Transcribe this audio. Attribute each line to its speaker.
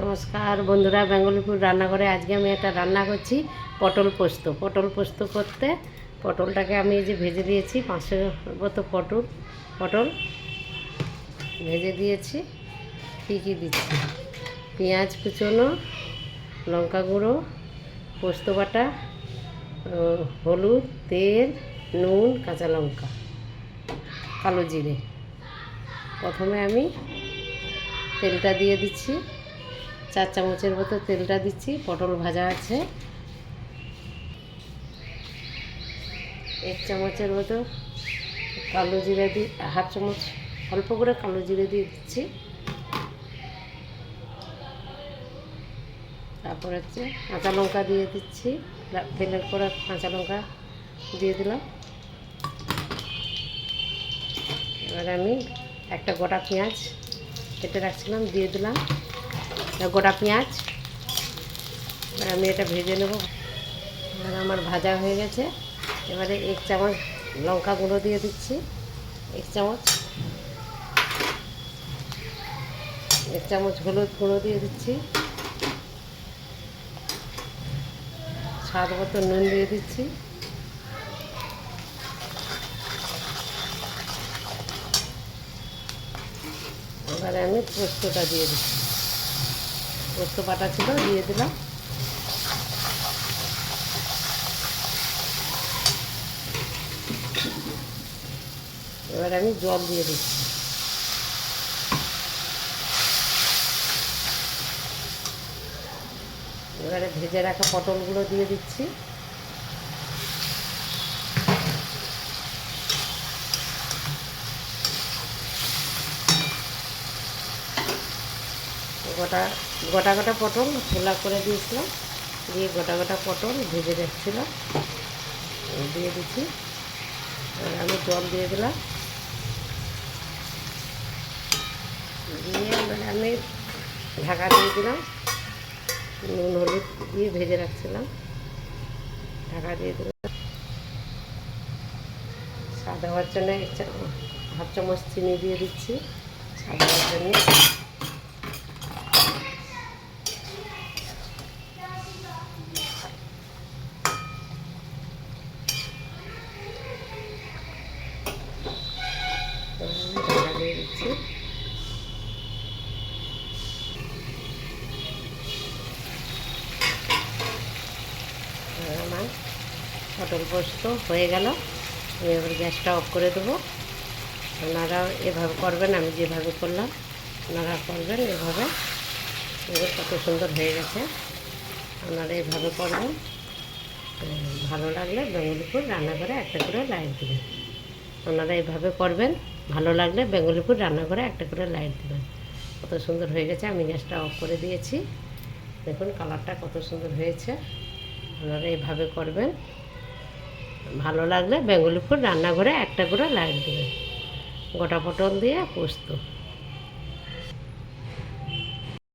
Speaker 1: নমস্কার বন্ধুরা, বেঙ্গলিপুর রান্নাঘরে আজকে আমি একটা রান্না করছি পটল পোস্ত। পটল পোস্ত করতে পটলটাকে আমি এই যে ভেজে দিয়েছি, 500 মতো পটল ভেজে দিয়েছি। কী কী দিচ্ছি: পেঁয়াজ কুচোনো, লঙ্কা গুঁড়ো, পোস্ত বাটা, হলুদ, তেল, নুন, কাঁচা লঙ্কা, কালো জিরে। প্রথমে আমি তেলটা দিয়ে দিচ্ছি, 4 চামচের মতো তেলটা দিচ্ছি। পটল ভাজা আছে। 1 চামচের মতো কালো জিরে দিয়ে, 1/2 চামচ অল্প করে কালো জিরে দিয়ে দিচ্ছি। তারপর হচ্ছে কাঁচা লঙ্কা দিয়ে দিচ্ছি, তেলের পরে কাঁচা লঙ্কা দিয়ে দিলাম। এবার আমি একটা গোটা পেঁয়াজ কেটে রাখছিলাম দিয়ে দিলাম, গোটা পেঁয়াজ। এবার আমি এটা ভেজে নেব। এবার আমার ভাজা হয়ে গেছে। এবারে 1 চামচ লঙ্কা গুঁড়ো দিয়ে দিচ্ছি, 1 চামচ হলুদ গুঁড়ো দিয়ে দিচ্ছি, স্বাদ মতো নুন দিয়ে দিচ্ছি। এবারে আমি পোস্তটা দিয়ে দিচ্ছি, পোস্ত বাটা ছিল দিয়ে দিলাম। এবার আমি জল দিয়ে দিচ্ছি। এবারে ভেজে রাখা পটলগুলো দিয়ে দিচ্ছি। গোটা গোটা পটল খোলা করে দিয়েছিলাম, দিয়ে গোটা গোটা পটল ভেজে রাখছিলাম দিয়ে দিচ্ছি। আমি জল দিয়ে দিলাম, দিয়ে এবারে আমি ঢাকা দিয়ে দিলাম। নুন হলুদ দিয়ে ভেজে রাখছিলাম, ঢাকা দিয়ে দিলাম। স্বাদ হওয়ার জন্য 1/2 চামচ চিনি দিয়ে দিচ্ছি, স্বাদ হওয়ার জন্য। ঢাকা দিয়ে দিচ্ছি। আমার পটল পোস্ত হয়ে গেল। আমি এবার গ্যাসটা অফ করে দেবো। আপনারা এভাবে করবেন, আমি যেভাবে করলাম আপনারা করবেন এভাবে। এবার কত সুন্দর হয়ে গেছে। আপনারা এভাবে করবেন। ভালো লাগলে বেঙ্গলিপুর রান্নাঘরে একটা করে লাইক দেবেন। আপনারা এভাবে করবেন, ভালো লাগলে বেঙ্গলিপুর রান্নাঘরে একটা করে লাইক দেবেন। কত সুন্দর হয়ে গেছে। আমি গ্যাসটা অফ করে দিয়েছি, দেখুন কালারটা কত সুন্দর হয়েছে। আপনারা এভাবে করবেন, ভালো লাগলে বেঙ্গলিপুর রান্নাঘরে একটা করে লাইক দেবেন। গোটা পটল দিয়ে পোস্ত।